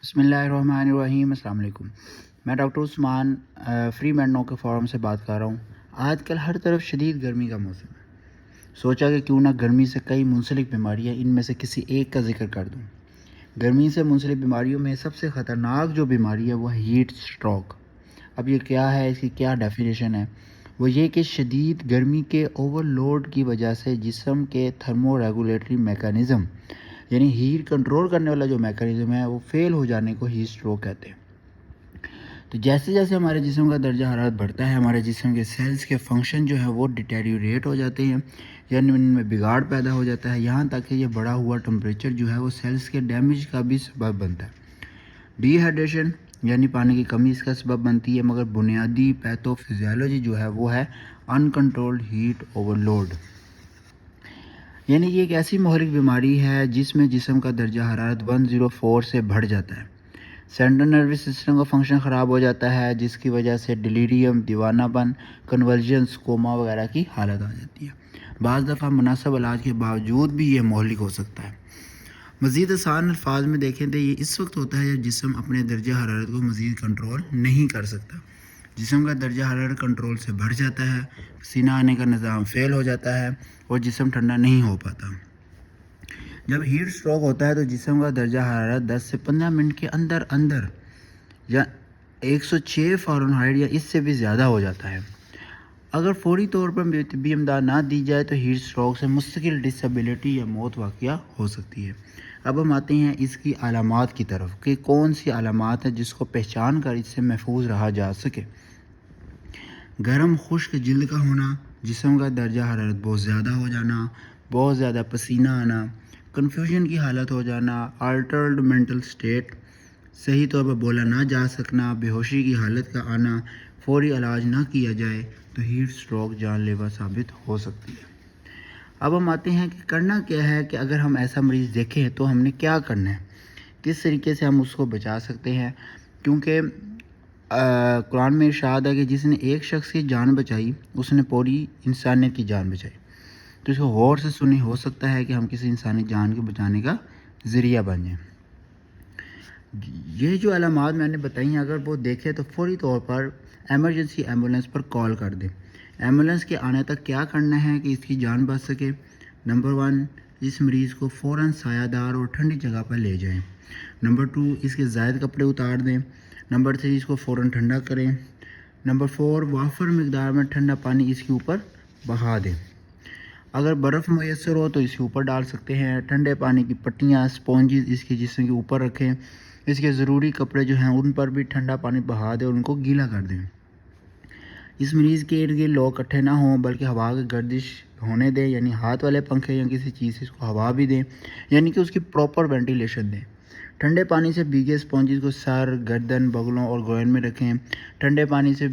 بسم اللہ الرحمن الرحیم۔ السلام علیکم۔ میں ڈاکٹر عثمان فری مینڈ کے فورم سے بات کر رہا ہوں۔ آج کل ہر طرف شدید گرمی کا موسم ہے۔ سوچا کہ کیوں نہ گرمی سے کئی منسلک بیماریاں ان میں سے کسی ایک کا ذکر کر دوں۔ گرمی سے منسلک بیماریوں میں سب سے خطرناک جو بیماری ہے وہ ہیٹ سٹروک۔ اب یہ کیا ہے، اس کی کیا ڈیفینیشن ہے؟ وہ یہ کہ شدید گرمی کے اوور لوڈ کی وجہ سے جسم کے تھرمو ریگولیٹری میکانزم یعنی ہیٹ کنٹرول کرنے والا جو میکانزم ہے وہ فیل ہو جانے کو ہیٹ سٹروک کہتے ہیں۔ تو جیسے جیسے ہمارے جسم کا درجہ حرارت بڑھتا ہے، ہمارے جسم کے سیلز کے فنکشن جو ہے وہ ڈیٹیریوریٹ ہو جاتے ہیں، یعنی ان میں بگاڑ پیدا ہو جاتا ہے، یہاں تک کہ یہ بڑھا ہوا ٹمپریچر جو ہے وہ سیلز کے ڈیمیج کا بھی سبب بنتا ہے۔ ڈی ہائیڈریشن یعنی پانی کی کمی اس کا سبب بنتی ہے، مگر بنیادی پیتھو فزیولوجی جو ہے وہ ہے ان کنٹرولڈ ہیٹ اوور لوڈ۔ یعنی یہ ایک ایسی محرک بیماری ہے جس میں جسم کا درجہ حرارت 104 سے بڑھ جاتا ہے، سینٹرل نروس سسٹم کا فنکشن خراب ہو جاتا ہے، جس کی وجہ سے ڈیلیریم، دیوانہ پن، کنورژنس، کوما وغیرہ کی حالت آ جاتی ہے۔ بعض دفعہ مناسب علاج کے باوجود بھی یہ مہلک ہو سکتا ہے۔ مزید آسان الفاظ میں دیکھیں تو یہ اس وقت ہوتا ہے جب جسم اپنے درجہ حرارت کو مزید کنٹرول نہیں کر سکتا، جسم کا درجہ حرارت کنٹرول سے بڑھ جاتا ہے، پسینہ آنے کا نظام فیل ہو جاتا ہے اور جسم ٹھنڈا نہیں ہو پاتا۔ جب ہیٹ سٹروک ہوتا ہے تو جسم کا درجہ حرارت 10 سے 15 منٹ کے اندر یا 106 فارنہائٹ یا اس سے بھی زیادہ ہو جاتا ہے۔ اگر فوری طور پر طبی امداد نہ دی جائے تو ہیٹ سٹروک سے مستقل ڈسیبلٹی یا موت واقع ہو سکتی ہے۔ اب ہم آتے ہیں اس کی علامات کی طرف کہ کون سی علامات ہیں جس کو پہچان کر اس سے محفوظ رہا جا سکے۔ گرم خشک جلد کا ہونا، جسم کا درجہ حرارت بہت زیادہ ہو جانا، بہت زیادہ پسینہ آنا، کنفیوژن کی حالت ہو جانا، آلٹرڈ مینٹل سٹیٹ، صحیح طور پر بولا نہ جا سکنا، بے ہوشی کی حالت کا آنا، فوری علاج نہ کیا جائے تو ہیٹ سٹروک جان لیوا ثابت ہو سکتی ہے۔ اب ہم آتے ہیں کہ کرنا کیا ہے، کہ اگر ہم ایسا مریض دیکھیں تو ہم نے کیا کرنا ہے، کس طریقے سے ہم اس کو بچا سکتے ہیں، کیونکہ قرآن میں ارشاد ہے کہ جس نے ایک شخص کی جان بچائی اس نے پوری انسانیت کی جان بچائی۔ تو اس کو غور سے سنی، ہو سکتا ہے کہ ہم کسی انسانی جان کو بچانے کا ذریعہ بن جائیں۔ یہ جو علامات میں نے بتائی ہیں اگر وہ دیکھے تو فوری طور پر ایمرجنسی ایمبولینس پر کال کر دیں۔ ایمبولینس کے آنے تک کیا کرنا ہے کہ اس کی جان بچ سکے؟ نمبر 1، اس مریض کو فوراً سایہ دار اور ٹھنڈی جگہ پر لے جائیں۔ نمبر 2، اس کے زائد کپڑے اتار دیں۔ نمبر 3، اس کو فوراً ٹھنڈا کریں۔ نمبر 4، وافر مقدار میں ٹھنڈا پانی اس کے اوپر بہا دیں۔ اگر برف میسر ہو تو اس کے اوپر ڈال سکتے ہیں۔ ٹھنڈے پانی کی پٹیاں، اسپونجز اس کے جسم کے اوپر رکھیں۔ اس کے ضروری کپڑے جو ہیں ان پر بھی ٹھنڈا پانی بہا دیں اور ان کو گیلا کر دیں۔ اس مریض کے ارد گرد لوگ اکٹھے نہ ہوں بلکہ ہوا کی گردش ہونے دیں، یعنی ہاتھ والے پنکھے یا کسی چیز سے اس کو ہوا بھی دیں، یعنی کہ اس کی پراپر وینٹیلیشن دیں۔ ٹھنڈے پانی سے بھیگے اسپونجز کو سر، گردن، بغلوں اور گوین میں رکھیں۔ ٹھنڈے پانی سے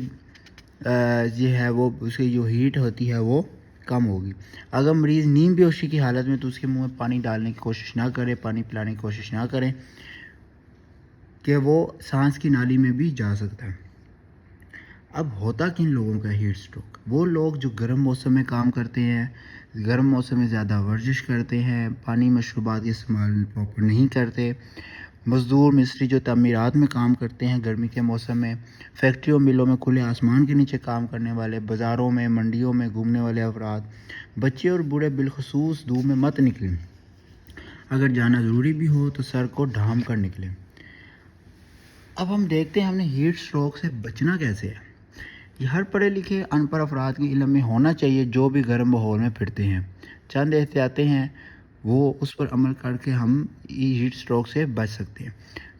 یہ ہے وہ اس کی جو ہیٹ ہوتی ہے وہ کم ہوگی۔ اگر مریض نیم بے ہوشی کی حالت میں تو اس کے منہ میں پانی ڈالنے کی کوشش نہ کریں، پانی پلانے کی کوشش نہ کریں کہ وہ سانس کی نالی میں بھی جا سکتا ہے۔ اب ہوتا کن لوگوں کا ہیٹ سٹروک؟ وہ لوگ جو گرم موسم میں کام کرتے ہیں، گرم موسم میں زیادہ ورزش کرتے ہیں، پانی مشروبات استعمال پراپر نہیں کرتے، مزدور مستری جو تعمیرات میں کام کرتے ہیں گرمی کے موسم میں، فیکٹریوں ملوں میں کھلے آسمان کے نیچے کام کرنے والے، بازاروں میں منڈیوں میں گھومنے والے افراد، بچے اور بوڑھے بالخصوص دھوپ میں مت نکلیں۔ اگر جانا ضروری بھی ہو تو سر کو ڈھانپ کر نکلیں۔ اب ہم دیکھتے ہیں ہم نے ہیٹ سٹروک سے بچنا کیسے ہے۔ یہ ہر پڑھے لکھے ان پڑھ افراد کے علم میں ہونا چاہیے جو بھی گرم ماحول میں پھرتے ہیں۔ چند احتیاطیں ہیں وہ اس پر عمل کر کے ہم ہیٹ سٹروک سے بچ سکتے ہیں۔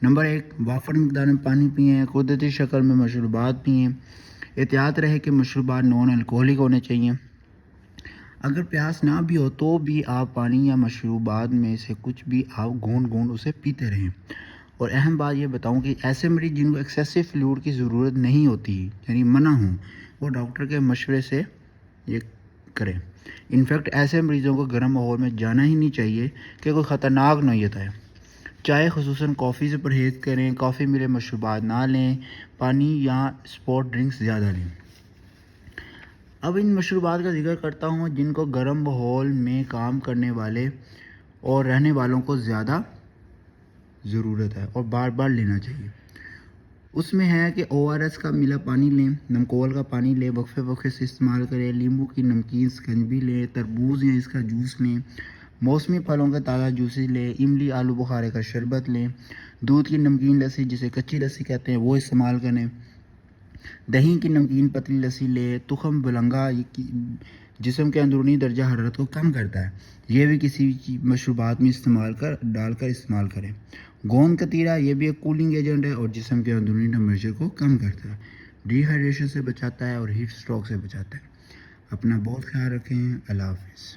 نمبر 1، وافر مقدار میں پانی پئیں، قدرتی شکل میں مشروبات پئیں۔ احتیاط رہے کہ مشروبات نان الکوہلک ہونے چاہیے۔ اگر پیاس نہ بھی ہو تو بھی آپ پانی یا مشروبات میں سے کچھ بھی آپ گھونٹ گھونٹ اسے پیتے رہیں۔ اور اہم بات یہ بتاؤں کہ ایسے مریض جن کو ایکسیسو فلوئڈ کی ضرورت نہیں ہوتی، یعنی منع ہوں، وہ ڈاکٹر کے مشورے سے یہ کریں۔ انفیکٹ ایسے مریضوں کو گرم ماحول میں جانا ہی نہیں چاہیے کہ کوئی خطرناک نوعیت ہے۔ چائے خصوصاً کافی سے پرہیز کریں، کافی ملے مشروبات نہ لیں، پانی یا سپورٹ ڈرنکس زیادہ لیں۔ اب ان مشروبات کا ذکر کرتا ہوں جن کو گرم ماحول میں کام کرنے والے اور رہنے والوں کو زیادہ ضرورت ہے اور بار بار لینا چاہیے. اس میں ہے کہ ORS کا ملا پانی لیں، نمکول کا پانی لیں، وقفے وقفے سے استعمال کریں، لیمبو کی نمکین سکنجبی لیں، تربوز یا اس کا جوس لیں، موسمی پھلوں کا تازہ جوسز لیں، املی آلو بخارے کا شربت لیں، دودھ کی نمکین لسی جسے کچی لسی کہتے ہیں وہ استعمال کریں، دہی کی نمکین پتلی لسی لیں. تخم بلنگا جسم کے اندرونی درجہ حرارت کو کم کرتا ہے، یہ بھی کسی مشروبات میں ڈال کر استعمال کریں. گوند کتیرا یہ بھی ایک کولنگ ایجنٹ ہے اور جسم کے اندرونی ٹمپریچر کو کم کرتا ہے، ڈی ہائیڈریشن سے بچاتا ہے اور ہیٹ اسٹروک سے بچاتا ہے. اپنا بہت خیال رکھیں. اللہ حافظ.